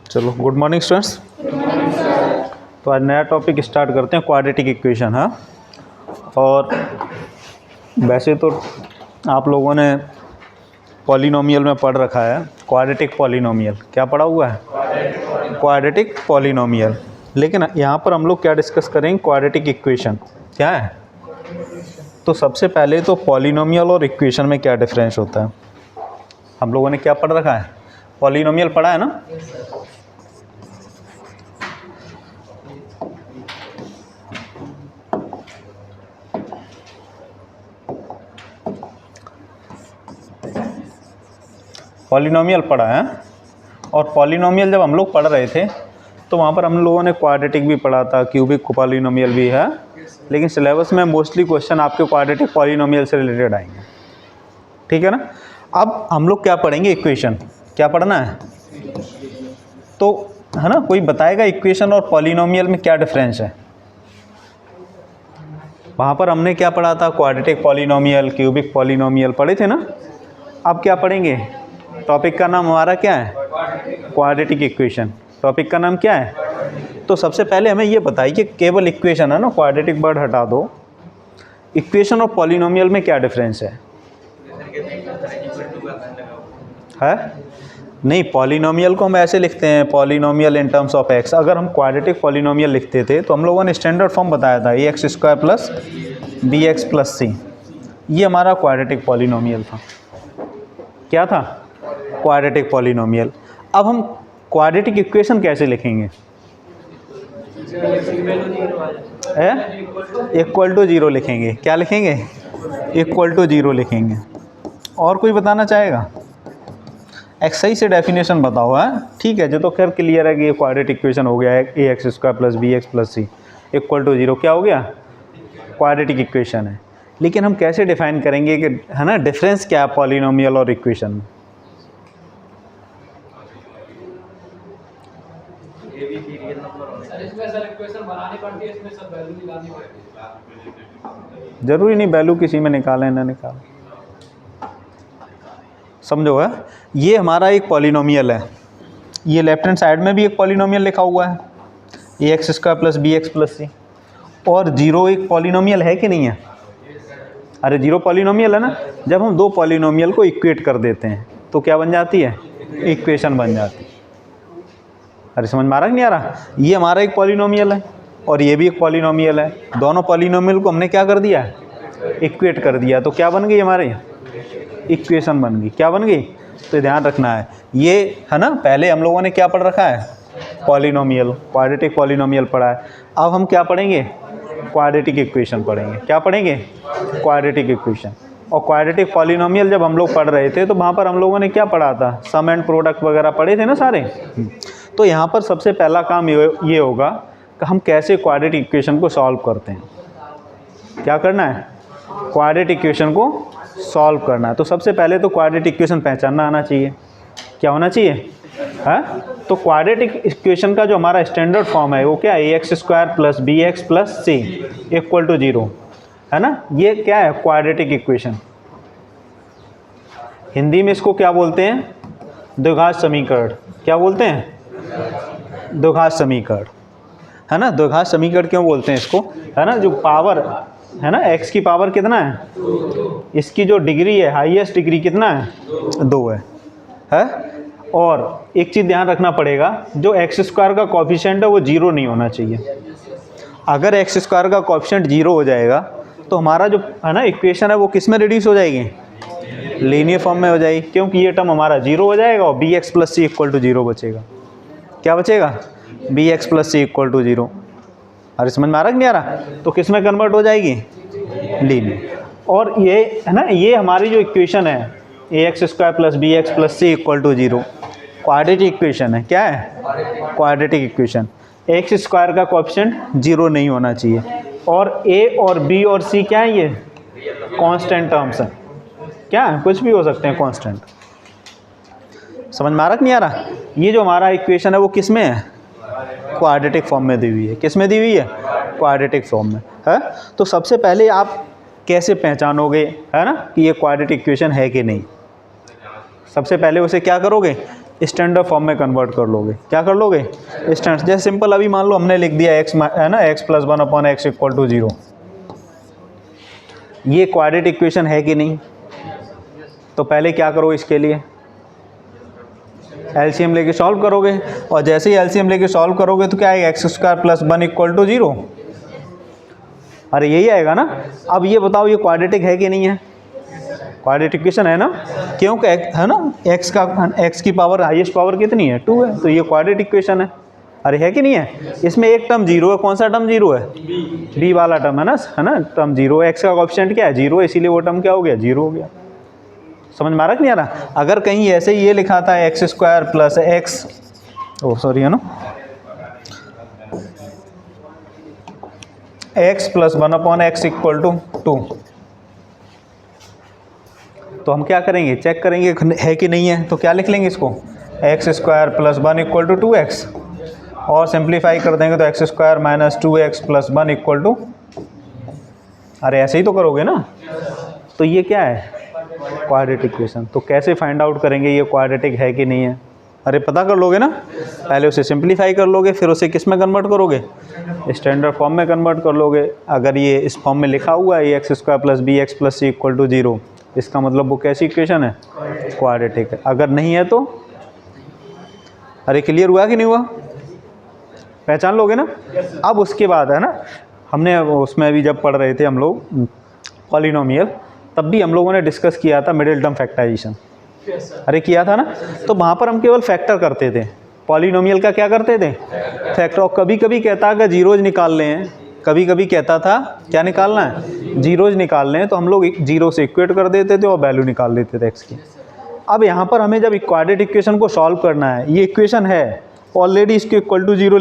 चलो good morning students. तो आज नया टॉपिक स्टार्ट करते हैं, क्वाड्रेटिक इक्वेशन। हाँ, और वैसे तो आप लोगों ने पॉलिनोमियल में पढ़ रखा है क्वाड्रेटिक पॉलिनोमियल। क्या पढ़ा हुआ है? Quadratic polynomial. लेकिन यहाँ पर हम लोग क्या डिस्कस करेंगे? क्वाड्रेटिक इक्वेशन क्या है। तो सबसे पहले तो पॉलिनोमियल और इक्वेशन में क्या डिफरेंस होता है हम लोगों ने क्या पढ़ रखा है? पॉलिनोमियल पढ़ा है ना। पॉलिनोमियल पढ़ा है। और पॉलिनोमियल जब हम लोग पढ़ रहे थे तो वहाँ पर हम लोगों ने क्वाड्रेटिक भी पढ़ा था, क्यूबिक पॉलिनोमियल भी है। लेकिन सिलेबस में मोस्टली क्वेश्चन आपके क्वाड्रेटिक पॉलिनोमियल से रिलेटेड आएंगे, ठीक है ना। अब हम लोग क्या पढ़ेंगे? इक्वेशन। क्या पढ़ना है? तो है ना, कोई बताएगा इक्वेशन और पॉलिनोमियल में क्या डिफरेंस है? वहाँ पर हमने क्या पढ़ा था? क्वाड्रेटिक पॉलिनोमियल, क्यूबिक पॉलिनोमियल पढ़े थे ना। अब क्या पढ़ेंगे? टॉपिक का नाम हमारा क्या है? Quadratic equation. टॉपिक का नाम क्या है? तो सबसे पहले हमें ये बताइए कि केवल इक्वेशन है ना, क्वाड्रेटिक वर्ड हटा दो, इक्वेशन और पॉलिनोमियल में क्या डिफरेंस है? नहीं, पॉलिनोमियल को हम ऐसे लिखते हैं, polynomial in terms of x. अगर हम क्वाड्रेटिक पॉलिनोमियल लिखते थे तो हम लोगों ने स्टैंडर्ड फॉर्म बताया था, ax² plus bx plus c। ये हमारा क्वाड्रेटिक पॉलिनोमियल था। क्या था? Quadratic polynomial. अब हम क्वाड्रेटिक इक्वेशन कैसे लिखेंगे? इक्वल टू जीरो लिखेंगे। क्या लिखेंगे? इक्वल टू जीरो लिखेंगे। और कोई बताना चाहेगा? एक सही से डेफिनेशन बताओ। है ठीक है, जो तो खैर क्लियर है कि ये क्वाड्रेटिक इक्वेशन हो गया है, ax² plus bx plus c equal to zero. क्या हो गया? क्वाड्रेटिक इक्वेशन है। लेकिन हम कैसे डिफाइन करेंगे कि है ना डिफरेंस क्या है पॉलिनोमियल और इक्वेशन में? जरूरी नहीं वैल्यू किसी में निकालें ना निकालें, समझो। है ये हमारा एक पॉलिनोमियल है, ये लेफ्ट हैंड साइड में भी एक पॉलिनोमियल लिखा हुआ है, ax² plus bx plus c। और जीरो एक पॉलिनोमियल है कि नहीं है? अरे जीरो पॉलिनोमियल है ना। जब हम दो पॉलिनोमियल को इक्वेट कर देते हैं तो क्या बन जाती है? इक्वेशन बन जाती है। अरे समझ में आ रहा कि नहीं आ रहा? ये हमारा एक पॉलिनोमियल है और ये भी एक पॉलिनोमियल है। दोनों पॉलिनोमियल को हमने क्या कर दिया? इक्वेट कर दिया। तो क्या बन गई हमारे? इक्वेशन बन गई। क्या बन गई? तो ध्यान रखना है ये, है ना। पहले हम लोगों ने क्या पढ़ रखा है? पॉलिनोमियल, क्वाड्रेटिक पॉलिनोमियल पढ़ा है। अब हम क्या पढ़ेंगे? क्वाड्रेटिक इक्वेशन पढ़ेंगे। क्या पढ़ेंगे? Quadratic equation. और क्वाड्रेटिक पॉलिनोमियल जब हम लोग पढ़ रहे थे तो वहाँ पर हम लोगों ने क्या पढ़ा था? सम एंड प्रोडक्ट वगैरह पढ़े थे ना सारे। तो यहाँ पर सबसे पहला काम ये होगा कि हम कैसे क्वाड्रेटिक इक्वेशन को सॉल्व करते हैं। क्या करना है? क्वाड्रेटिक इक्वेशन को सॉल्व करना है। तो सबसे पहले तो क्वाड्रेटिक इक्वेशन पहचानना आना चाहिए। क्या होना चाहिए? है तो क्वाड्रेटिक इक्वेशन का जो हमारा स्टैंडर्ड फॉर्म है वो क्या है? ax² plus bx plus c equal to zero, है ना। ये क्या है? Quadratic equation. हिंदी में इसको क्या बोलते हैं? द्विघात समीकरण। क्या बोलते हैं? द्विघात समीकरण, है ना। द्विघात समीकरण क्यों बोलते हैं इसको? है ना, जो पावर है ना, x की पावर कितना है? इसकी जो डिग्री है, हाईएस्ट डिग्री कितना है? 2 है। और एक चीज़ ध्यान रखना पड़ेगा, जो x² का कोफिशिएंट है वो जीरो नहीं होना चाहिए। अगर x² का कोफिशिएंट जीरो हो जाएगा तो हमारा जो है ना इक्वेशन है वो किस में रिड्यूस हो जाएगी? लीनियर फॉर्म में हो जाएगी, क्योंकि ये टर्म हमारा जीरो हो जाएगा और bx plus c equal to zero बचेगा। क्या बचेगा? bx plus c equal to zero. अरे समझ में आ रहा कि नहीं आ रहा? तो किस में कन्वर्ट हो जाएगी? लीनियर। और ये है ना, ये हमारी जो इक्वेशन है ax² plus bx plus c equal to zero quadratic equation है। क्या है? Quadratic equation. x² का कोएफिशिएंट जीरो नहीं होना चाहिए। और a और b और c क्या है? ये कांस्टेंट टर्म्स हैं। क्या है? कुछ भी हो सकते हैं कांस्टेंट। समझ में आ रहा कि नहीं आ रहा? ये जो हमारा इक्वेशन है वो किस में है? क्वाड्रेटिक फॉर्म में दी हुई है। किस में दी हुई है? क्वाड्रेटिक फॉर्म में है। तो सबसे पहले आप कैसे पहचानोगे, है ना, कि ये क्वाड्रेटिक इक्वेशन है कि नहीं? सबसे पहले उसे क्या करोगे, स्टैंडर्ड फॉर्म में कन्वर्ट कर लोगे। क्या कर लोगे, स्टैंडर्ड। जैसे सिंपल अभी मान लो हमने लिख दिया x, है ना, x + 1/x = 0। ये क्वाड्रेटिक इक्वेशन है कि नहीं? तो पहले क्या करो, इसके लिए एलसीएम लेके सॉल्व करोगे, और जैसे ही एलसीएम लेके सॉल्व करोगे तो क्या आएगा, x² + 1 = 0। अरे यही आएगा ना। अब ये बताओ ये क्वाड्रेटिक है कि नहीं है? क्वाड्रेटिक इक्वेशन है ना, क्योंकि है ना x की पावर, हाईएस्ट पावर कितनी है, 2 है, तो ये क्वाड्रेटिक इक्वेशन है। अरे है कि नहीं है? इसमें एक टर्म 0 है, कौन सा टर्म 0 है, b वाला टर्म है ना, टर्म 0 है। x का कोएफिशिएंट क्या है, 0 है, इसीलिए वो टर्म क्या हो गया, 0 हो गया। समझ में आ रहा कि नहीं आ रहा? अगर कहीं ऐसे ही ये लिखा था x² + x, सॉरी, है ना, x + 1/x = 2, तो हम क्या करेंगे, चेक करेंगे है कि नहीं है। तो क्या लिख लेंगे इसको, x² + 1 = 2x, और सिंप्लीफाई कर देंगे तो x² - 2x + 1 = अरे ऐसे ही तो करोगे ना। तो ये क्या है, क्वाड्रेटिक इक्वेशन। तो कैसे फाइंड आउट करेंगे ये क्वाड्रेटिक है कि नहीं है? अरे पता कर लोगे ना, पहले उसे सिंप्लीफाई कर लोगे, फिर उसे किस में कन्वर्ट करोगे, स्टैंडर्ड फॉर्म में कन्वर्ट कर लोगे। अगर ये इस फॉर्म में लिखा हुआ है x² + bx + c = 0, इसका मतलब वो कैसी इक्वेशन है, क्वाड्रेटिक है। अगर नहीं है तो, अरे क्लियर हुआ कि नहीं हुआ, पहचान लोगे ना। अब उसके बाद है ना, हमने उसमें भी जब पढ़ रहे थे हम लोग पॉलिनोमियल, तब भी हम लोगों ने डिस्कस किया था मिडिल टर्म फैक्टराइजेशन। अरे किया था ना। तो वहाँ पर हम केवल फैक्टर करते थे, पॉलिनोमियल का क्या करते थे, फैक्टर। और कभी कभी कहता कि जीरोज निकाल लें हैं, कभी कभी कहता था क्या निकालना है, जीरोज निकाल लें, तो हम लोग 0 से इक्वेट कर देते थे और वैल्यू निकाल लेते थे x की। अब यहाँ पर हमें जब क्वाड्रेटिक इक्वेशन को सॉल्व करना है, ये इक्वेशन है ऑलरेडी, इसके = 0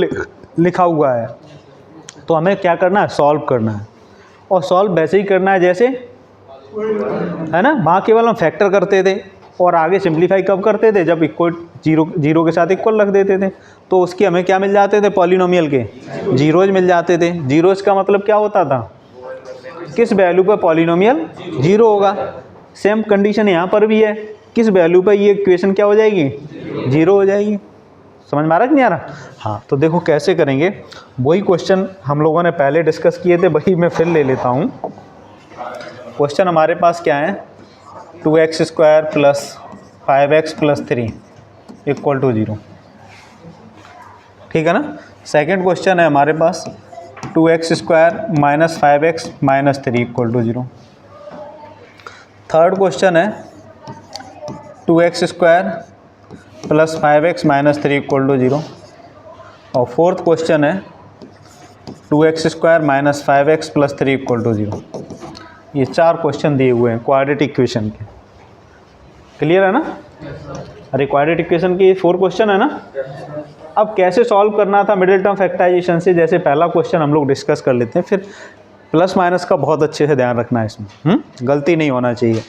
लिखा हुआ है, तो हमें क्या करना है, सॉल्व करना है। और सॉल्व वैसे ही करना है जैसे, है ना, वहाँ केवल हम फैक्टर करते थे और आगे सिंप्लीफाई कब करते थे, जब इक्वल 0 के साथ इक्वल रख देते थे, तो उसके हमें क्या मिल जाते थे, पॉलिनोमियल के जीरोज मिल जाते थे। जीरोज का मतलब क्या होता था, किस वैल्यू पर पॉलिनोमियल 0 होगा। सेम कंडीशन यहाँ पर भी है, किस वैल्यू पर ये इक्वेशन क्या हो जाएगी, 0 हो जाएगी। समझ में आ रहा कि नहीं आ रहा? हाँ, तो देखो कैसे करेंगे, वही क्वेश्चन हम लोगों ने पहले डिस्कस किए थे, वही मैं फिर ले लेता हूँ। क्वेश्चन हमारे पास क्या है, 2x² + 5x + 3 = 0, ठीक है ना। सेकंड क्वेश्चन है हमारे पास 2x² - 5x - 3 = 0। थर्ड क्वेश्चन है 2x² + 5x - 3 = 0। और फोर्थ क्वेश्चन है 2x² - 5x + 3 = 0। ये 4 क्वेश्चन दिए हुए हैं क्वाड्रेटिक इक्वेशन के। क्लियर है ना? अरे क्वाड्रेटिक इक्वेशन के 4 क्वेश्चन है ना। अब कैसे सॉल्व करना था मिडिल टर्म फैक्टराइजेशन से, जैसे पहला क्वेश्चन हम लोग डिस्कस कर लेते हैं, फिर प्लस माइनस का बहुत अच्छे से ध्यान रखना है इसमें, गलती नहीं होना चाहिए।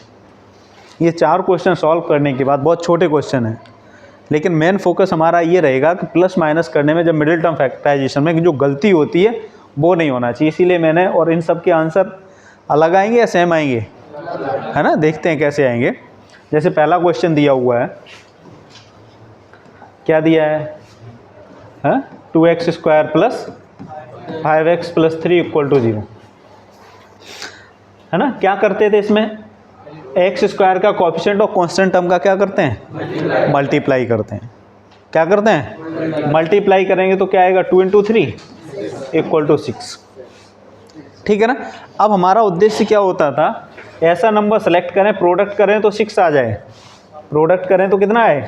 ये 4 क्वेश्चन सॉल्व करने के बाद, बहुत छोटे क्वेश्चन हैं, लेकिन मेन फोकस हमारा ये रहेगा कि प्लस माइनस करने में जब मिडिल टर्म फैक्टराइजेशन में जो गलती होती है वो नहीं होना चाहिए। इसीलिए मैंने, और इन सब के आंसर अलग आएंगे या सेम आएंगे, है ना, देखते हैं कैसे आएंगे। जैसे पहला क्वेश्चन दिया हुआ है, क्या दिया है, 2x² + 5x + 3 = 0, है ना। क्या करते थे इसमें, x² का कोएफिशिएंट और कांस्टेंट टर्म का क्या करते हैं, मल्टीप्लाई करते हैं। क्या करते हैं, मल्टीप्लाई करेंगे तो क्या आएगा, 2 × 3 = 6, ठीक है ना। अब हमारा उद्देश्य क्या होता था, ऐसा नंबर सेलेक्ट करें, प्रोडक्ट करें तो 6 आ जाए, प्रोडक्ट करें तो कितना आए,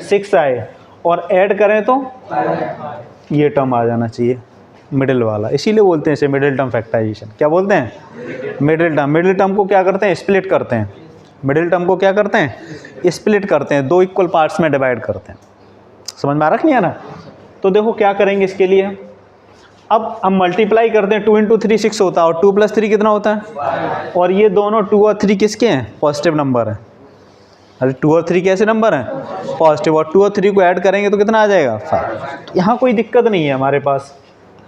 6 आए, और ऐड करें तो ये टर्म आ जाना चाहिए, मिडिल वाला। इसीलिए बोलते हैं इसे मिडिल टर्म फैक्टराइजेशन। क्या बोलते हैं, मिडिल टर्म। मिडिल टर्म को क्या करते हैं, स्प्लिट करते हैं। मिडिल टर्म को क्या करते हैं, स्प्लिट करते हैं, 2 इक्वल पार्ट्स में डिवाइड करते हैं। समझ में आ रहा कि नहीं आ रहा? तो देखो क्या करेंगे इसके लिए, अब हम मल्टीप्लाई करते हैं, 2 × 3 6 होता है, और 2 + 3 कितना होता है, और ये दोनों 2 और 3 किसके हैं, पॉजिटिव नंबर है। अरे 2 और 3 कैसे नंबर हैं, पॉजिटिव, और 2 और 3 को ऐड करेंगे तो कितना आ जाएगा, 5। यहाँ कोई दिक्कत नहीं है हमारे पास,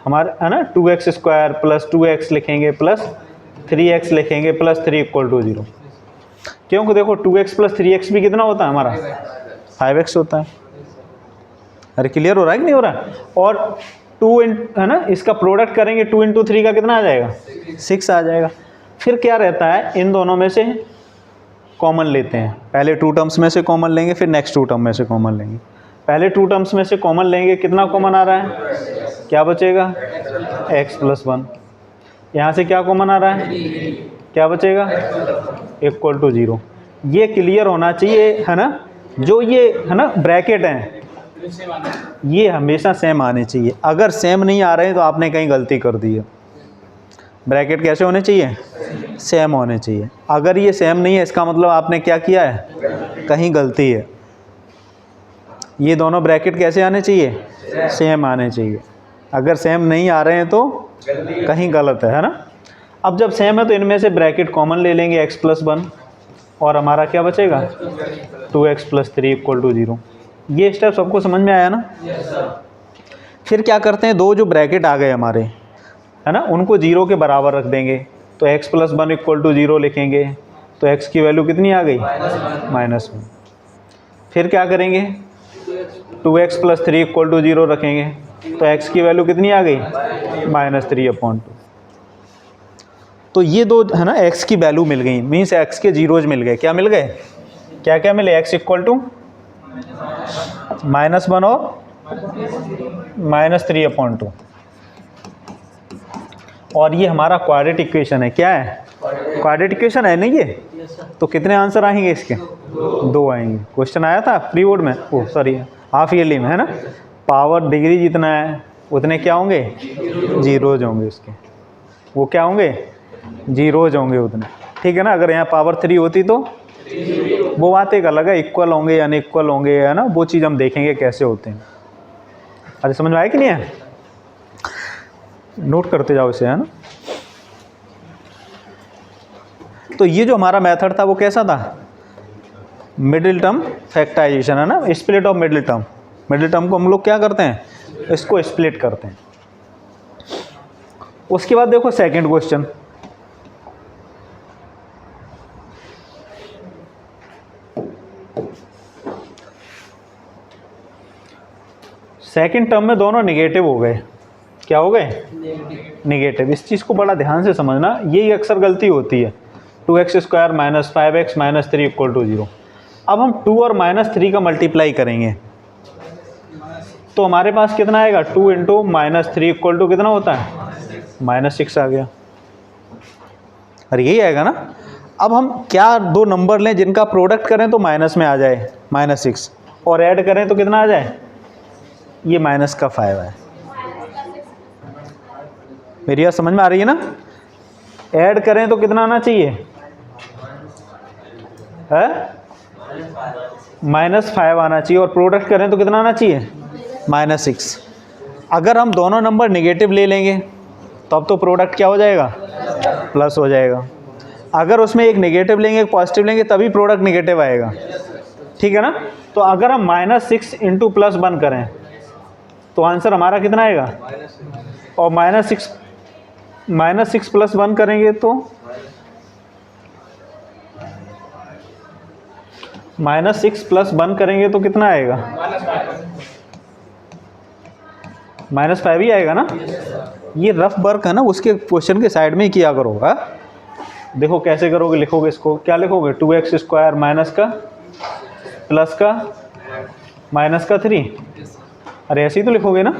हमारे, है ना, 2x² + 2x लिखेंगे प्लस 3x लिखेंगे प्लस 3 इक्वल टू 0, क्योंकि देखो 2x प्लस 3x भी कितना होता है हमारा 5x होता है। अरे क्लियर हो रहा है कि नहीं हो रहा? और 2 है ना, इसका प्रोडक्ट करेंगे 2 इंटू 3 का कितना आ जाएगा 6 आ जाएगा। फिर क्या रहता है, इन दोनों में से कॉमन लेते हैं, पहले 2 टर्म्स में से कॉमन लेंगे, फिर नेक्स्ट 2 टर्म में से कॉमन लेंगे। पहले 2 टर्म्स में से कॉमन लेंगे, कितना कॉमन आ रहा है, क्या बचेगा x प्लस 1। यहाँ से क्या कॉमन आ रहा है, क्या बचेगा इक्वल टू 0। ये क्लियर होना चाहिए है ना, जो ये है ना ब्रैकेट हैं ये हमेशा सेम आने चाहिए। अगर सेम नहीं आ रहे हैं तो आपने कहीं गलती कर दी है। ब्रैकेट कैसे होने चाहिए, सेम होने चाहिए। अगर ये सेम नहीं है इसका मतलब आपने क्या किया है, कहीं गलती है। ये दोनों ब्रैकेट कैसे आने चाहिए, सेम आने चाहिए। अगर सेम नहीं आ रहे हैं तो कहीं गलत है ना। अब जब सेम है तो इनमें से ब्रैकेट कॉमन ले लेंगे x प्लस 1 और हमारा क्या बचेगा 2x प्लस 3 इक्वल टू 0। ये स्टेप सबको समझ में आया ना। फिर क्या करते हैं, दो जो ब्रैकेट आ गए हमारे है ना, उनको 0 के बराबर रख देंगे। तो x प्लस 1 इक्वल टू 0 लिखेंगे, तो x की वैल्यू कितनी आ गई -1। फिर क्या करेंगे, 2x प्लस 3 इक्वल टू 0 रखेंगे, तो x की वैल्यू कितनी आ गई -3/2। तो ये दो है ना x की वैल्यू मिल गई, मीन्स x के जीरोज मिल गए। क्या मिल गए, क्या क्या मिले, x इक्वल टू -1 और -3/2। और ये हमारा क्वाड्रेटिक इक्वेशन है। क्या है, क्वाड्रेटिक इक्वेशन है नहीं ये। तो कितने आंसर आएंगे इसके, 2 आएंगे। क्वेश्चन आया था प्री बोर्ड में, ओ सॉरी हाफ ईयरली में है ना। पावर डिग्री जितना है उतने क्या होंगे, जीरोज होंगे उसके। वो क्या होंगे, जीरोज होंगे उतने, ठीक है ना। अगर यहाँ पावर 3 होती तो वो बात एक अलग है, इक्वल होंगे या अनइक्वल होंगे है ना, वो चीज़ हम देखेंगे कैसे होते हैं। अरे समझ में आया कि नहीं है, नोट करते जाओ इसे है ना। तो ये जो हमारा मेथड था वो कैसा था, मिडिल टर्म फैक्टराइजेशन है ना, split of middle term. Middle term को हम लोग क्या करते हैं, इसको स्प्लिट करते हैं। उसके बाद देखो सेकंड क्वेश्चन, सेकंड टर्म में दोनों निगेटिव हो गए। क्या हो गए, निगेटिव। इस चीज़ को बड़ा ध्यान से समझना, यही अक्सर गलती होती है। 2x square minus 5x minus 3 equal to 0। अब हम 2 और -3 का मल्टीप्लाई करेंगे तो हमारे पास कितना आएगा, 2 इंटू -3 इक्वल टू कितना होता है -6 आ गया। अरे यही आएगा ना। अब हम क्या दो नंबर लें जिनका प्रोडक्ट करें तो माइनस में आ जाए -6, और ऐड करें तो कितना आ जाए, ये -5 है। मेरी बात समझ में आ रही है ना। ऐड करें तो कितना आना चाहिए है, -5 आना चाहिए, और प्रोडक्ट करें तो कितना आना चाहिए -6। अगर हम दोनों नंबर नेगेटिव ले लेंगे तो अब तो प्रोडक्ट क्या हो जाएगा, प्लस हो जाएगा। अगर उसमें एक नेगेटिव लेंगे एक पॉजिटिव लेंगे तभी प्रोडक्ट नेगेटिव आएगा, ठीक है ना। तो अगर हम -6 इंटू +1 करें तो आंसर हमारा कितना आएगा, और -6 प्लस 1 करेंगे तो -6 प्लस 1 करेंगे तो कितना आएगा, -5 ही आएगा ना। ये रफ वर्क है ना, उसके क्वेश्चन के साइड में ही किया करो। हा? देखो कैसे करोगे, लिखोगे इसको, क्या लिखोगे, 2x स्क्वायर माइनस का प्लस का माइनस का 3। अरे ऐसे ही तो लिखोगे ना,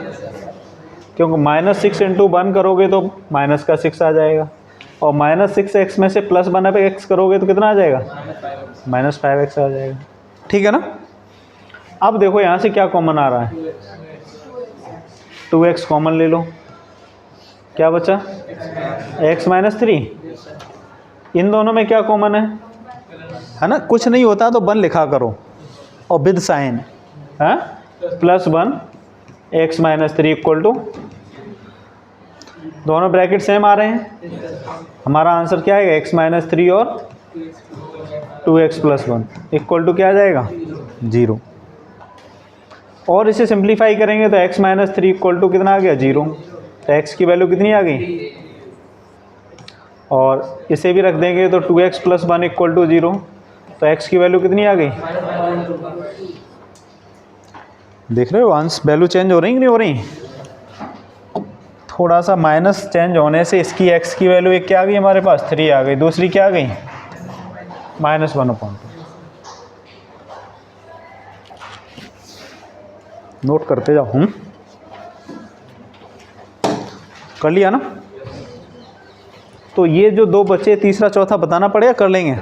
क्योंकि -6 इंटू 1 करोगे तो -6 आ जाएगा, और -6x में से +1x करोगे तो कितना आ जाएगा, -5x आ जाएगा, ठीक है ना। अब देखो यहाँ से क्या कॉमन आ रहा है, 2x कॉमन ले लो, क्या बचा x -3। इन दोनों में क्या कॉमन है ना, कुछ नहीं होता तो 1 लिखा करो और विद साइन है, +1 x -3 इक्वल टू, दोनों ब्रैकेट सेम आ रहे हैं। हमारा आंसर क्या आएगा, x -3 और 2x + 1 इक्वल टू क्या आ जाएगा 0। और इसे सिंप्लीफाई करेंगे तो x -3 इक्वल टू कितना आ गया 0। तो x की वैल्यू कितनी आ गई, और इसे भी रख देंगे तो 2x + 1 = 0। तो x की वैल्यू कितनी आ गई? देख रहे हो आंसर वैल्यू चेंज हो रही कि नहीं हो रही? थोड़ा सा माइनस चेंज होने से इसकी x की वैल्यू एक क्या आ गई हमारे पास? 3 आ गई। दूसरी क्या आ गई? -1/2। नोट करते जाओ। कर लिया ना? तो ये जो दो बचे, तीसरा चौथा बताना पड़ेगा, कर लेंगे?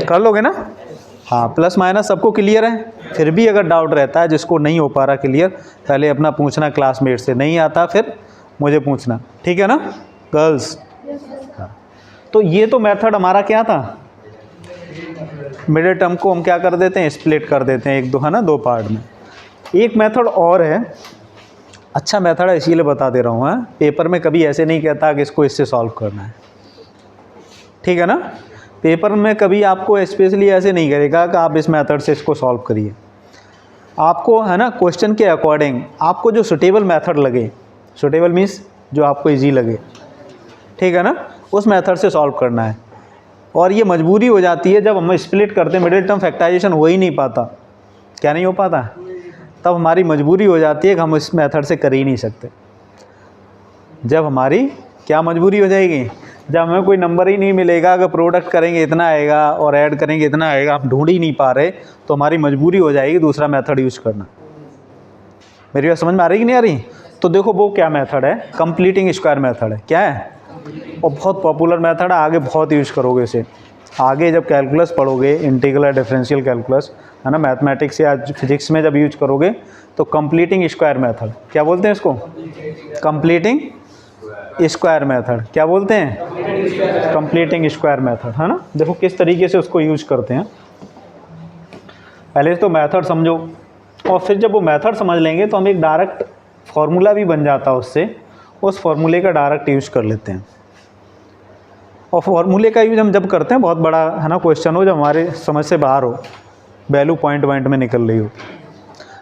कर लोगे ना? हाँ, प्लस माइनस सबको क्लियर है? फिर भी अगर डाउट रहता है, जिसको नहीं हो पा रहा क्लियर, पहले अपना पूछना क्लासमेट से, नहीं आता फिर मुझे पूछना, ठीक है ना गर्ल्स? तो ये तो मेथड हमारा क्या था? मिडिल टर्म को हम क्या कर देते हैं? स्प्लिट कर देते हैं एक दो, है ना, दो पार्ट में। एक मेथड और है, अच्छा मेथड है इसीलिए बता दे रहा हूँ। हाँ, पेपर में कभी ऐसे नहीं कहता कि इसको इससे सॉल्व करना है, ठीक है ना? पेपर में कभी आपको स्पेशली ऐसे नहीं करेगा कि आप इस मेथड से इसको सॉल्व करिए। आपको, है ना, क्वेश्चन के अकॉर्डिंग आपको जो सुटेबल मेथड लगे, सुटेबल मीन्स जो आपको इजी लगे, ठीक है ना, उस मेथड से सॉल्व करना है। और ये मजबूरी हो जाती है जब हम स्प्लिट करते हैं, मिडिल टर्म फैक्टराइजेशन हो ही नहीं पाता। क्या नहीं हो पाता? तब हमारी मजबूरी हो जाती है कि हम इस मेथड से कर ही नहीं सकते। जब हमारी क्या मजबूरी हो जाएगी? जब हमें कोई नंबर ही नहीं मिलेगा, अगर प्रोडक्ट करेंगे इतना आएगा और ऐड करेंगे इतना आएगा, आप ढूंढ ही नहीं पा रहे, तो हमारी मजबूरी हो जाएगी दूसरा मेथड यूज़ करना। मेरी बात समझ में आ रही कि नहीं आ रही? तो देखो वो क्या मेथड है, कंप्लीटिंग स्क्वायर मेथड है। क्या है? और बहुत पॉपुलर मेथड है, आगे बहुत यूज करोगे इसे। आगे जब कैलकुलस पढ़ोगे, इंटीग्रल डिफरेंशियल कैलकुलस, है ना, मैथमेटिक्स या फिजिक्स में जब यूज करोगे, तो कंप्लीटिंग स्क्वायर मेथड, क्या बोलते हैं इसको? Completing square method. क्या बोलते हैं? कंप्लीटिंग स्क्वायर मेथड, है ना। देखो किस तरीके से उसको यूज करते हैं। पहले तो मेथड समझो, और फिर जब वो मेथड समझ लेंगे तो हम एक डायरेक्ट फॉर्मूला भी बन जाता है उससे, उस फॉर्मूले का डायरेक्ट यूज कर लेते हैं। और फॉर्मूले का यूज हम जब करते हैं, बहुत बड़ा, है ना, क्वेश्चन हो, जब हमारे समझ से बाहर हो, वैल्यू पॉइंट में निकल रही हो,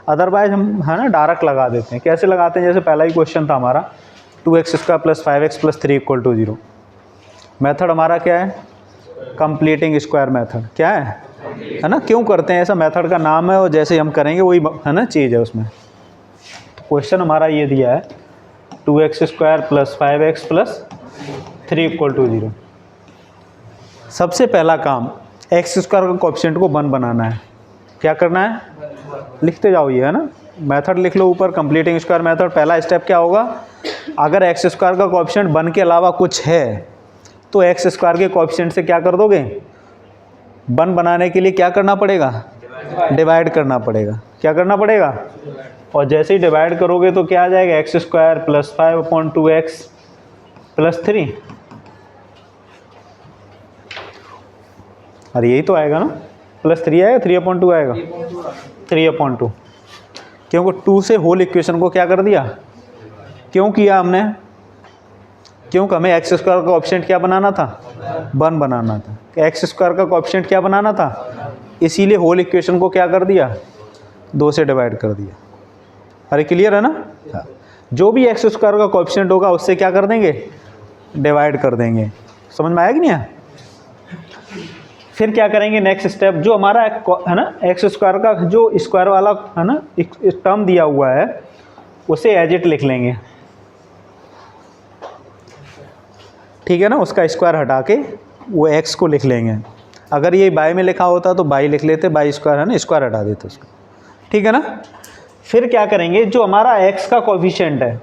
अदरवाइज हम, है ना, डायरेक्ट लगा देते हैं। कैसे लगाते हैं? जैसे पहला ही क्वेश्चन था हमारा, 2x² + 5x + 3 = 0। मेथड हमारा क्या है? Completing square method. क्या है ना? क्यों करते हैं ऐसा? मेथड का नाम है, और जैसे हम करेंगे वही, है ना, चीज़ है उसमें। तो क्वेश्चन हमारा ये दिया है, 2x² + 5x + 3 = 0। सबसे पहला काम x² का कोएफिशिएंट को 1 बनाना है। क्या करना है? लिखते जाओ ये, है ना, मेथड लिख लो ऊपर, कंप्लीटिंग स्क्वायर मेथड। पहला स्टेप क्या होगा? अगर x² का कोएफिशिएंट 1 के अलावा कुछ है, तो x² के कोएफिशिएंट से क्या कर दोगे? 1 बनाने के लिए क्या करना पड़ेगा? डिवाइड करना पड़ेगा। क्या करना पड़ेगा? और जैसे ही डिवाइड करोगे तो क्या आ जाएगा? x² + 5/2x + 3। अरे यही तो आएगा ना, +3 आएगा, 3/2 आएगा, 3/2। क्योंकि 2 से होल इक्वेशन को क्या कर दिया? क्यों किया हमने? क्योंकि हमें x² का कोएफिशिएंट क्या बनाना था? 1 बनाना था। x² का कोएफिशिएंट क्या बनाना था? इसीलिए होल इक्वेशन को क्या कर दिया? 2 से डिवाइड कर दिया। अरे क्लियर है ना? जो भी x² का कोएफिशिएंट होगा उससे क्या कर देंगे? डिवाइड कर देंगे। समझ में आया कि नहीं आया? फिर क्या करेंगे? नेक्स्ट स्टेप, जो हमारा है ना x² का जो स्क्वायर वाला, है ना, एक टर्म दिया हुआ है, उसे एज इट लिख लेंगे, ठीक है ना। उसका स्क्वायर हटा के वो x को लिख लेंगे। अगर ये बाय में लिखा होता तो बाई लिख लेते, बाई², है ना, स्क्वायर हटा देते उसका, ठीक है ना। फिर क्या करेंगे? जो हमारा x का कोएफिशिएंट है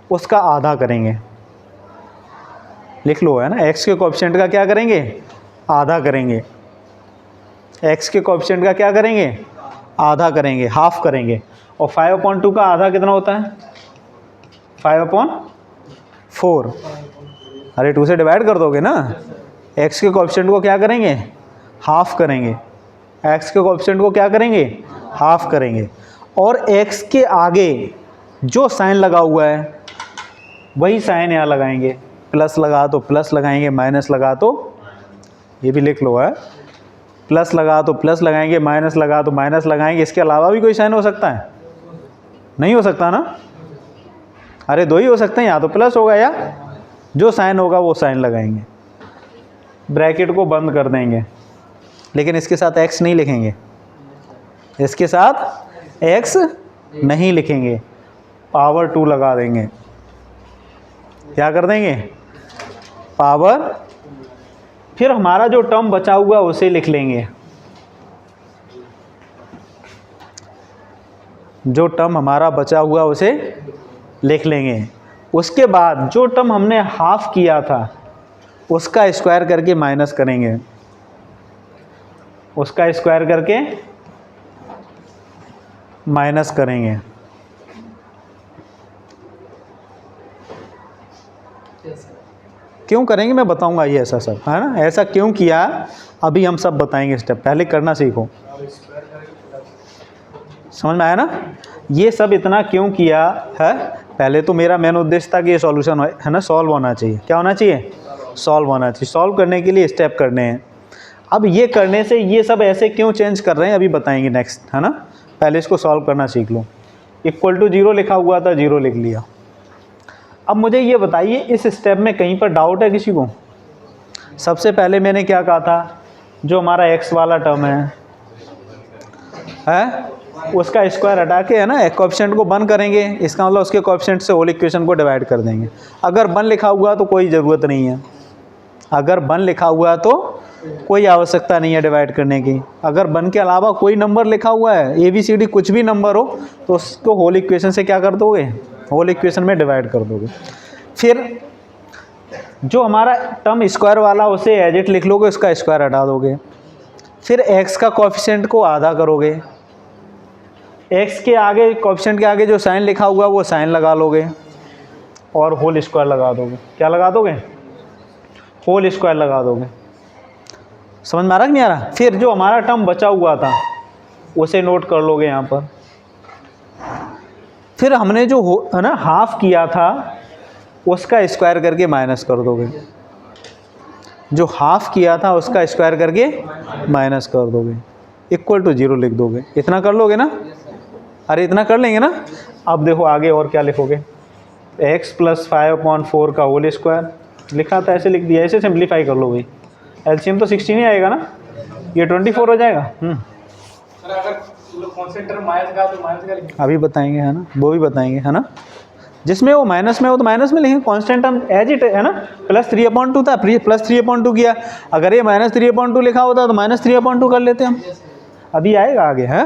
उसका आधा करेंगे। लिख लो, है ना, x के कोएफिशिएंट का क्या करेंगे? आधा करेंगे। x के कोएफिशिएंट का क्या करेंगे? आधा करेंगे, हाफ करेंगे। और 5/2 का आधा कितना होता है? 5/4। अरे 2 से डिवाइड कर दोगे ना। x के कोएफिशिएंट को क्या करेंगे? हाफ करेंगे। x के कोएफिशिएंट को क्या करेंगे? हाफ करेंगे। और x के आगे जो साइन लगा हुआ है वही साइन यहाँ लगाएंगे। प्लस लगा तो प्लस लगाएंगे, माइनस लगा तो, ये भी लिख लो, है, प्लस लगा तो प्लस लगाएंगे, माइनस लगा तो माइनस लगाएंगे। इसके अलावा भी कोई साइन हो सकता है? नहीं हो सकता ना। अरे 2 ही हो सकते हैं, या तो प्लस होगा या जो साइन होगा वो साइन लगाएंगे, ब्रैकेट को बंद कर देंगे, लेकिन इसके साथ x नहीं लिखेंगे, इसके साथ x नहीं लिखेंगे, पावर 2 लगा देंगे। क्या कर देंगे? पावर, फिर हमारा जो टर्म बचा हुआ उसे लिख लेंगे, जो टर्म हमारा बचा हुआ उसे लिख लेंगे। उसके बाद जो टर्म हमने हाफ किया था उसका स्क्वायर करके माइनस करेंगे, उसका स्क्वायर करके माइनस करेंगे। क्यों करेंगे मैं बताऊंगा, ये ऐसा सब है ना, ऐसा क्यों किया अभी हम सब बताएंगे स्टेप, पहले करना सीखो। समझ में आया ना? ये सब इतना क्यों किया है, पहले तो मेरा मेन उद्देश्य था कि ये सॉल्यूशन है ना, सॉल्व होना चाहिए। क्या होना चाहिए? सॉल्व होना चाहिए। सॉल्व करने के लिए स्टेप करने हैं। अब ये करने से ये सब ऐसे क्यों चेंज कर रहे हैं अभी बताएंगे नेक्स्ट, है ना। पहले इसको सॉल्व करना सीख लो। इक्वल टू 0 लिखा हुआ था, 0 लिख लिया। अब मुझे ये बताइए इस स्टेप में कहीं पर डाउट है किसी को? सबसे पहले मैंने क्या कहा था, जो हमारा x वाला टर्म है उसका स्क्वायर हटा के, है ना, कोएफिशिएंट को 1 करेंगे, इसका मतलब उसके कोएफिशिएंट से होल इक्वेशन को डिवाइड कर देंगे। अगर 1 लिखा हुआ तो कोई ज़रूरत नहीं है, अगर 1 लिखा हुआ तो कोई आवश्यकता नहीं है डिवाइड करने की। अगर 1 के अलावा कोई नंबर लिखा हुआ है, ABCD कुछ भी नंबर हो, तो उसको होल इक्वेशन से क्या कर दोगे? होल इक्वेशन में डिवाइड कर दोगे। फिर जो हमारा टर्म स्क्वायर वाला उसे एज इट लिख लोगे, उसका स्क्वायर हटा दोगे। फिर x का कोएफिशिएंट को आधा करोगे, x के आगे कोएफिशिएंट के आगे जो साइन लिखा हुआ वो साइन लगा लोगे और होल स्क्वायर लगा दोगे। क्या लगा दोगे? होल स्क्वायर लगा दोगे। समझ में आ रहा कि नहीं आ रहा? फिर जो हमारा टर्म बचा हुआ था उसे नोट कर लोगे यहाँ पर। फिर हमने जो है ना हाफ किया था उसका स्क्वायर करके माइनस कर दोगे, जो हाफ किया था उसका स्क्वायर करके माइनस कर दोगे, इक्वल टू 0 लिख दोगे। इतना कर लोगे ना? अरे इतना कर लेंगे ना? अब देखो आगे और क्या लिखोगे, x + 5/4 का होल स्क्वायर लिखा था, ऐसे लिख दिया, ऐसे सिंप्लीफाई कर लो भाई। एलसीएम तो 16 ही आएगा ना, ये 24 हो जाएगा। अभी बताएंगे, है ना, वो भी बताएंगे, है ना। जिसमें वो माइनस में हो तो माइनस में लिखेंगे, कांस्टेंट टर्म एज इट है ना। +3/2 था, +3/2 किया। अगर ये -3/2 लिखा होता तो -3/2 कर लेते हम। अभी आएगा आगे, है।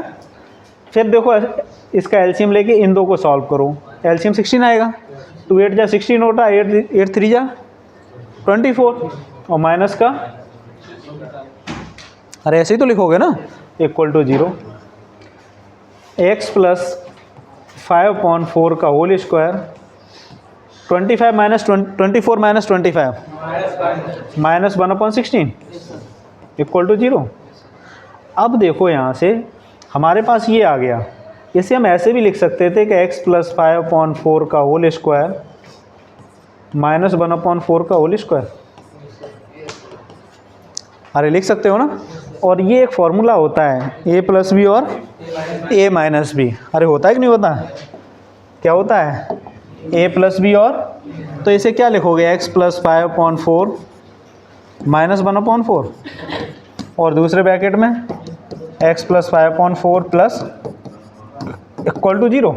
फिर देखो इसका एलसीएम लेके इन दो को सॉल्व करो, एलसीएम 16 आएगा। 2 8 जा 16 होता, 8 3 जा 24, और माइनस का, अरे ऐसे ही तो लिखोगे ना, इक्वल टू 0। x + 5/4 का होल स्क्वायर, 24 - 25 -1/16 इक्वल टू 0। अब देखो यहाँ से हमारे पास ये आ गया। इसे हम ऐसे भी लिख सकते थे कि x + 5/4 का होल स्क्वायर -1/4 का होल स्क्वायर, अरे लिख सकते हो ना। और ये एक फॉर्मूला होता है a + b और a - b। अरे होता है कि नहीं होता? क्या होता है? a + b और, तो इसे क्या लिखोगे, x + 5/4 -1/4, और दूसरे ब्रैकेट में x + 5/4 प्लस इक्वल टू 0।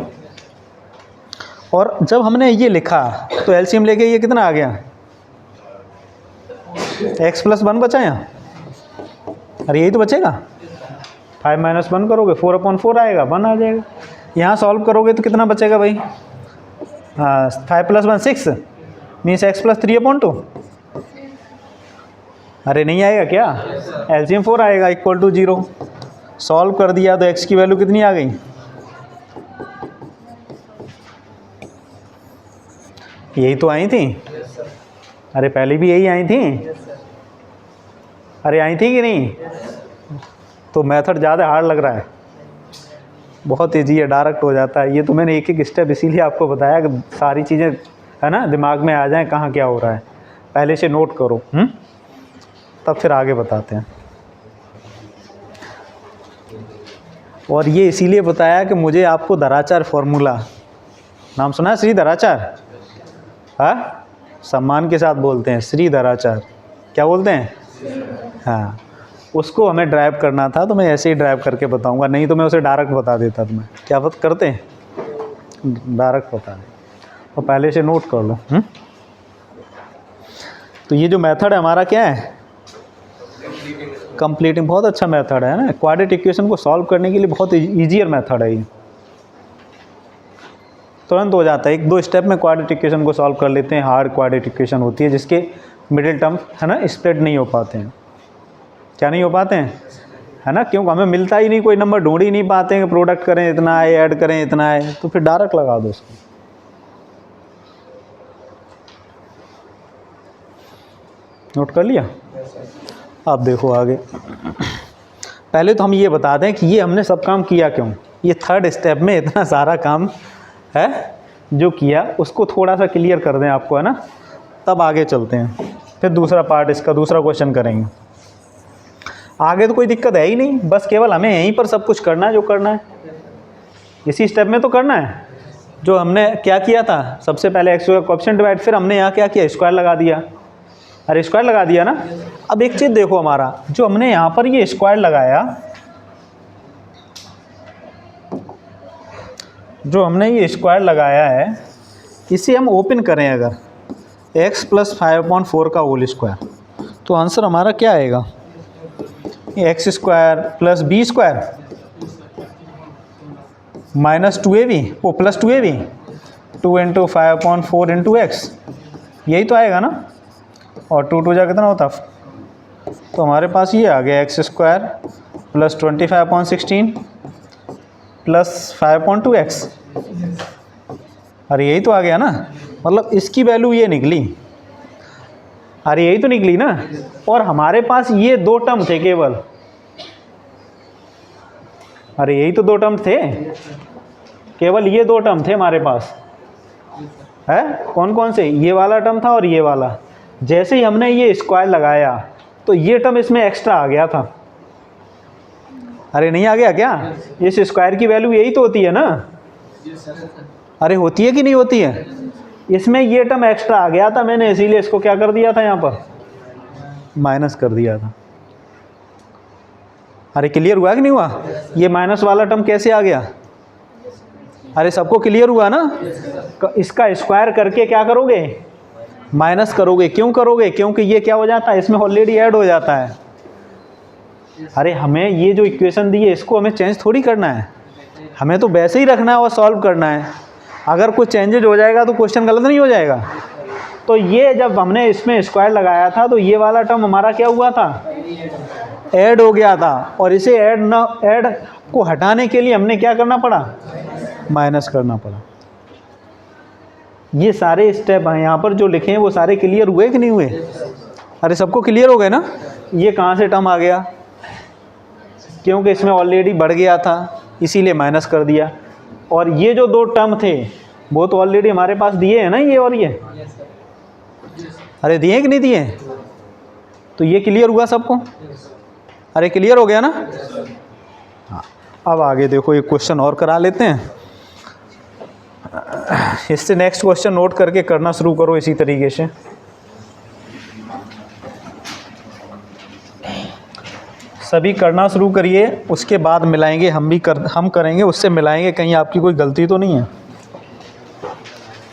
और जब हमने ये लिखा तो एलसीएम लेके ये कितना आ गया, x + 1 बचा यहाँ, अरे यही तो बचेगा। 5 - 1 करोगे 4/4 आएगा, 1 आ जाएगा। यहाँ सॉल्व करोगे तो कितना बचेगा भाई, 5 + 1 6 मीन्स x + 3/2। अरे नहीं आएगा क्या? एलसीएम 4 आएगा, इक्वल टू 0। सॉल्व कर दिया तो x की वैल्यू कितनी आ गई, यही तो आई थी। अरे पहले भी यही आई थी, अरे आई थी कि नहीं? तो मेथड ज़्यादा हार्ड लग रहा है, बहुत ईजी है, डायरेक्ट हो जाता है। ये तो मैंने एक एक स्टेप इसीलिए आपको बताया कि सारी चीज़ें, है ना, दिमाग में आ जाएं कहाँ क्या हो रहा है। पहले से नोट करो, तब फिर आगे बताते हैं। और ये इसीलिए बताया कि मुझे आपको धराचार फॉर्मूला, नाम सुना है श्री धराचार? हाँ, सम्मान के साथ बोलते हैं श्रीधराचार्य। क्या बोलते हैं? हाँ, उसको हमें ड्राइव करना था, तो मैं ऐसे ही ड्राइव करके बताऊंगा, नहीं तो मैं उसे डायरेक्ट बता देता तुम्हें। क्या बात करते हैं? डायरेक्ट बता दें, तो पहले से नोट कर लो। तो ये जो मेथड है हमारा क्या है? कंप्लीटिंग। बहुत अच्छा मेथड है ना, क्वाड्रेटिक इक्वेशन को सॉल्व करने के लिए बहुत ईजियर मेथड है ये, तुरंत हो जाता है। 1-2 स्टेप में क्वाड्रेटिक इक्वेशन को सॉल्व कर लेते हैं। हार्ड क्वाड्रेटिक इक्वेशन होती है जिसके मिडिल टर्म है ना स्प्लिट नहीं हो पाते हैं। क्या नहीं हो पाते हैं? है ना, क्योंकि हमें मिलता ही नहीं, कोई नंबर ढूंढ ही नहीं पाते हैं कि प्रोडक्ट करें इतना है, ऐड करें इतना है, तो फिर डायरेक्ट लगा दो उसको। नोट कर लिया? अब देखो आगे। पहले तो हम ये बता दें कि ये हमने सब काम किया क्यों। ये थर्ड स्टेप में इतना सारा काम है जो किया, उसको थोड़ा सा क्लियर कर दें आपको, है ना, तब आगे चलते हैं। फिर दूसरा पार्ट इसका, दूसरा क्वेश्चन करेंगे। आगे तो कोई दिक्कत है ही नहीं, बस केवल हमें यहीं पर सब कुछ करना है जो करना है, इसी स्टेप में तो करना है। जो हमने क्या किया था, सबसे पहले एक्स का कोएफिशिएंट डिवाइड, फिर हमने यहाँ क्या किया, स्क्वायर लगा दिया। अरे स्क्वायर लगा दिया ना। अब एक चीज़ देखो, हमारा जो हमने यहाँ पर ये स्क्वायर लगाया, जो हमने ये स्क्वायर लगाया है, इसे हम ओपन करें अगर x + 5/4 का होल स्क्वायर, तो आंसर हमारा क्या आएगा? x² + b² - 2ab वो प्लस 2ab 2 × 5/4 × x, यही तो आएगा ना। और 2 जा कितना होता, तो हमारे पास ये आ गया x² + 25/16 + 5/2x। अरे यही तो आ गया ना, मतलब इसकी वैल्यू ये निकली। अरे यही तो निकली ना। और हमारे पास ये 2 टर्म थे केवल। अरे यही तो 2 टर्म थे, केवल ये 2 टर्म थे हमारे पास, है कौन कौन से? ये वाला टर्म था और ये वाला। जैसे ही हमने ये स्क्वायर लगाया तो ये टर्म इसमें एक्स्ट्रा आ गया था। अरे नहीं आ गया क्या? इस स्क्वायर की वैल्यू यही तो होती है ना। अरे होती है कि नहीं होती है? इसमें ये टर्म एक्स्ट्रा आ गया था, मैंने इसीलिए इसको क्या कर दिया था, यहाँ पर माइनस कर दिया था। अरे क्लियर हुआ कि नहीं हुआ? ये माइनस वाला टर्म कैसे आ गया? अरे सबको क्लियर हुआ ना? इसका स्क्वायर करके क्या करोगे, माइनस करोगे। क्यों करोगे? क्योंकि ये क्या हो जाता है, इसमें ऑलरेडी ऐड हो जाता है। अरे हमें ये जो इक्वेशन दी है इसको हमें चेंज थोड़ी करना है, हमें तो वैसे ही रखना है और सॉल्व करना है। अगर कुछ चेंजेज हो जाएगा तो क्वेश्चन गलत नहीं हो जाएगा। तो ये जब हमने इसमें स्क्वायर लगाया था तो ये वाला टर्म हमारा क्या हुआ था, ऐड हो गया था। और इसे ऐड को हटाने के लिए हमने क्या करना पड़ा, माइनस करना पड़ा। ये सारे स्टेप हैं यहाँ पर जो लिखे हैं वो सारे क्लियर हुए कि नहीं हुए? अरे सबको क्लियर हो गए ना। ये कहाँ से टर्म आ गया, क्योंकि इसमें ऑलरेडी बढ़ गया था इसीलिए माइनस कर दिया। और ये जो 2 टर्म थे वो तो ऑलरेडी हमारे पास दिए हैं ना, ये और ये। अरे दिए कि नहीं दिए? तो ये क्लियर हुआ सबको? अरे क्लियर हो गया ना। हाँ, अब आगे देखो एक क्वेश्चन और करा लेते हैं। इससे नेक्स्ट क्वेश्चन नोट करके करना शुरू करो इसी तरीके से। सभी करना शुरू करिए, उसके बाद मिलाएंगे, हम करेंगे, उससे मिलाएंगे, कहीं आपकी कोई गलती तो नहीं है।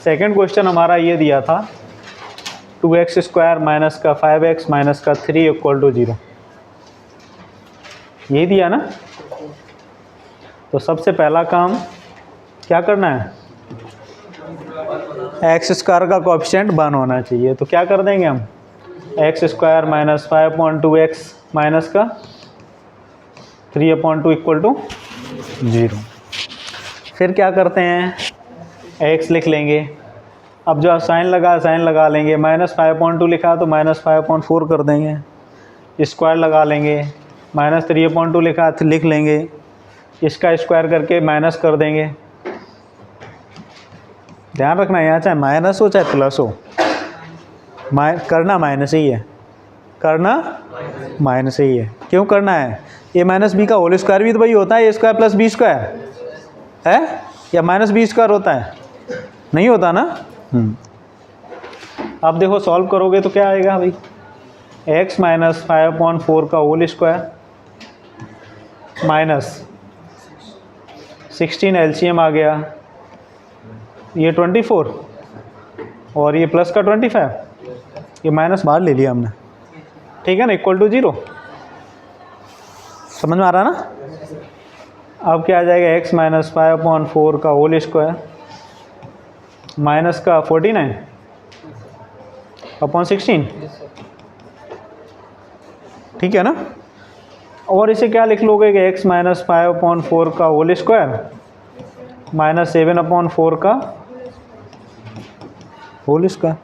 सेकंड क्वेश्चन हमारा ये दिया था 2x² - 5x - 3 = 0, यही दिया ना। तो सबसे पहला काम क्या करना है, x² का कोएफिशिएंट 1 होना चाहिए। तो क्या कर देंगे हम, x² - 5/2x - 3/2 = 0। फिर क्या करते हैं, x लिख लेंगे। अब जो साइन लगा लेंगे। -5/2 लिखा तो -5/4 कर देंगे। स्क्वायर लगा लेंगे। -3/2 लिखा लिख लेंगे, इसका स्क्वायर करके माइनस कर देंगे। ध्यान रखना यहाँ चाहे माइनस हो चाहे प्लस हो, करना माइनस ही है, करना माइनस ही है। क्यों करना है, a - b का होल स्क्वायर भी तो वही होता है, a² + b² है, या -b² होता है, नहीं होता ना। अब देखो सॉल्व करोगे तो क्या आएगा भाई, x माइनस 5/4 का होल स्क्वायर माइनस 16 एलसीएम आ गया, ये 24 और ये प्लस का 25, ये माइनस बाहर ले लिया हमने, ठीक है ना, इक्वल टू 0। समझ में आ रहा ना। अब क्या आ जाएगा, x माइनस 5/4 का होल स्क्वायर माइनस का 49/16, ठीक है ना। और इसे क्या लिख लोगे कि x माइनस 5/4 का होल स्क्वायर माइनस 7/4 का होल स्क्वायर,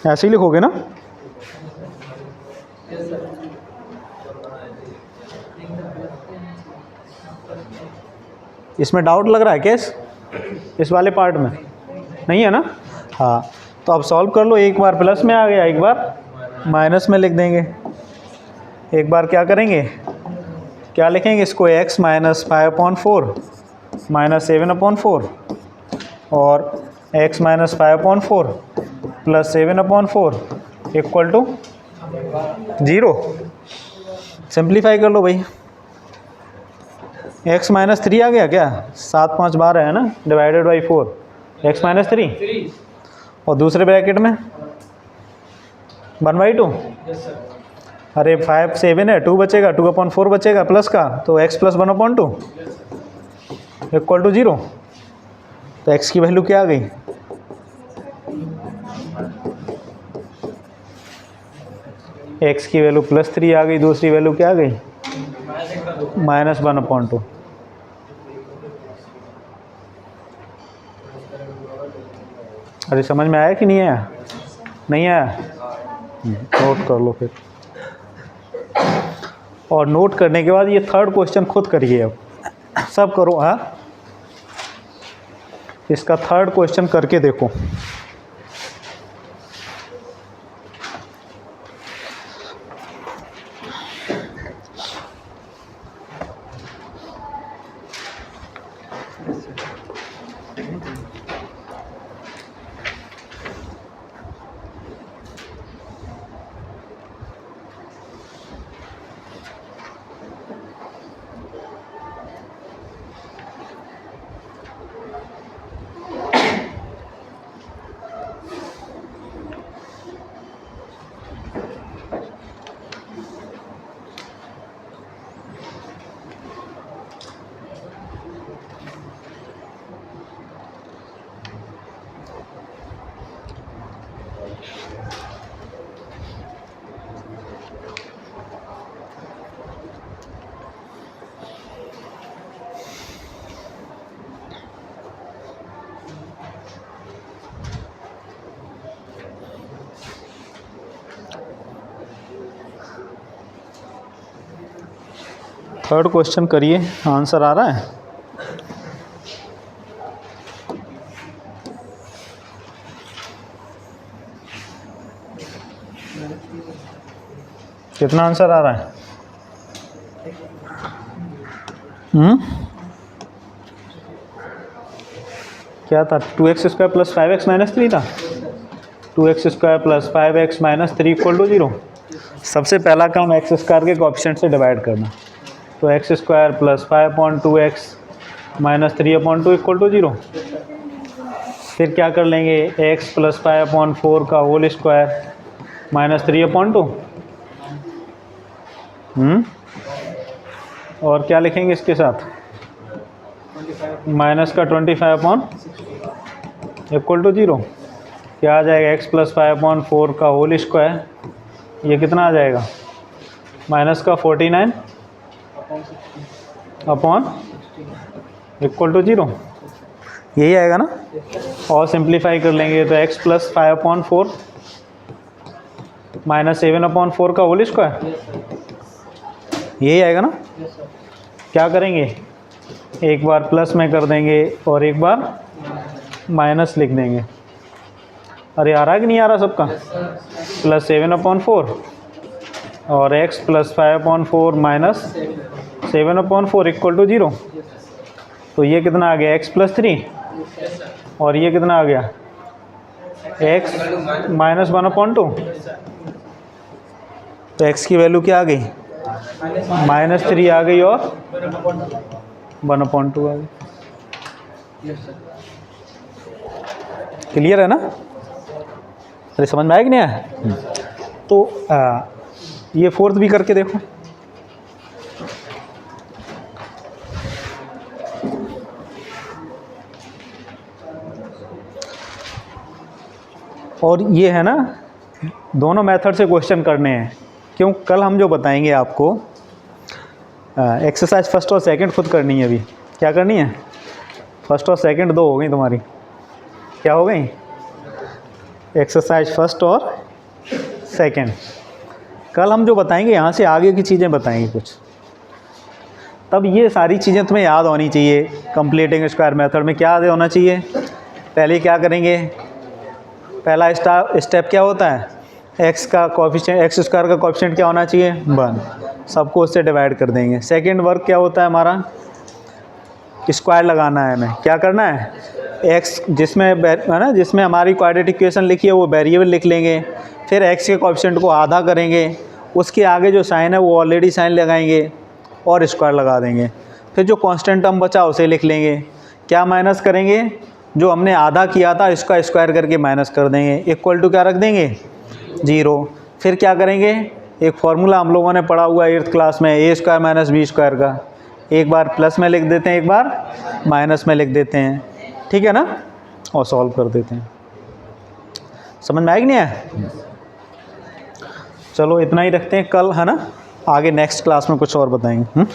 ऐसे ही लिखोगे ना। इसमें डाउट लग रहा है क्या इस वाले पार्ट में, नहीं है ना। हाँ, तो अब सॉल्व कर लो। एक बार प्लस में आ गया, एक बार माइनस में लिख देंगे। एक बार क्या करेंगे, क्या लिखेंगे इसको, x माइनस 5/4 माइनस 7/4 और x minus 5/4 plus 7/4 equal to 0। Simplify कर लो भाई। x माइनस 3 आ गया क्या, 7 5 12 है ना, डिवाइडेड बाई 4, x माइनस 3 और दूसरे ब्रैकेट में 1/2। अरे 5 7 है, 2 बचेगा, 2/4 बचेगा प्लस का, तो x प्लस 1/2 इक्वल टू 0। तो x की वैल्यू क्या आ गई, x की वैल्यू +3 आ गई, दूसरी वैल्यू क्या आ गई, -1/2। अरे समझ में आया कि नहीं आया, नहीं आया, नोट कर लो फिर। और नोट करने के बाद ये थर्ड क्वेश्चन खुद करिए, अब सब करो। हाँ, इसका थर्ड क्वेश्चन करके देखो। थर्ड क्वेश्चन करिए, आंसर आ रहा है। कितना आंसर आ रहा है, क्या था, 2x² प्लस 5x माइनस 3 था, 2x² plus 5x minus 3 equal to 0। सबसे पहला काम x² के कोएफिशिएंट से डिवाइड करना, तो x² plus 5/2x minus 3/2 equal to 0। फिर क्या कर लेंगे, x प्लस 5/4 का होल स्क्वायर माइनस 3/2। और क्या लिखेंगे इसके साथ, माइनस का 25 इक्वल टू 0। क्या आ जाएगा, x प्लस 5/4 का होल स्क्वायर, ये कितना आ जाएगा, माइनस का 49 अपॉन इक्वल टू 0, यही आएगा ना। और सिंप्लीफाई कर लेंगे तो x प्लस 5/4 माइनस 7/4 का होल स्क्वायर, यही आएगा ना। क्या करेंगे, एक बार प्लस में कर देंगे और एक बार माइनस लिख देंगे। अरे आ रहा कि नहीं आ रहा सबका, प्लस 7/4 और x plus 5/4 minus 7/4 equal to 0। तो ये कितना आ गया, x प्लस 3 और ये कितना आ गया, एक्स -1/2, तो एक्स की वैल्यू क्या आ गई, -3 आ गई और 1/2 आ गई। क्लियर है ना? अरे समझ में आया कि नहीं आया? तो ये फोर्थ भी करके देखो। और ये है ना, दोनों मेथड से क्वेश्चन करने हैं, क्यों? कल हम जो बताएंगे आपको, एक्सरसाइज फर्स्ट और सेकंड खुद करनी है। अभी क्या करनी है? फर्स्ट और सेकंड दो हो गई तुम्हारी। क्या हो गई? एक्सरसाइज फर्स्ट और सेकंड। कल हम जो बताएंगे यहाँ से आगे की चीज़ें बताएंगे कुछ, तब ये सारी चीज़ें तुम्हें याद होनी चाहिए। कंप्लीटिंग स्क्वायर मेथड में क्या याद होना चाहिए? पहले क्या करेंगे? पहला स्टेप क्या होता है? एक्स का कोएफिशिएंट, एक्स स्क्वायर का कोएफिशिएंट क्या होना चाहिए? 1। सबको उससे डिवाइड कर देंगे। सेकंड वर्क क्या होता है हमारा? स्क्वायर लगाना है हमें। क्या करना है? एक्स जिसमें है ना, जिसमें हमारी क्वाड्रेटिक इक्वेशन लिखी है वो वेरिएबल लिख लेंगे। फिर एक्स के कोएफिशिएंट को आधा करेंगे, उसके आगे जो साइन है वो ऑलरेडी साइन लगाएंगे और स्क्वायर लगा देंगे। फिर जो कांस्टेंट टर्म बचा उसे लिख लेंगे। क्या माइनस करेंगे? जो हमने आधा किया था इसका स्क्वायर करके माइनस कर देंगे। इक्वल टू क्या रख देंगे? 0। फिर क्या करेंगे? एक फार्मूला हम लोगों ने पढ़ा हुआ है 8th क्लास में, a² - b² का। एक बार प्लस में लिख देते हैं, एक बार माइनस में लिख देते हैं, ठीक है ना, और सॉल्व कर देते हैं। समझ में आया कि नहीं आया? चलो इतना ही रखते हैं, कल है ना आगे नेक्स्ट क्लास में कुछ और बताएंगे।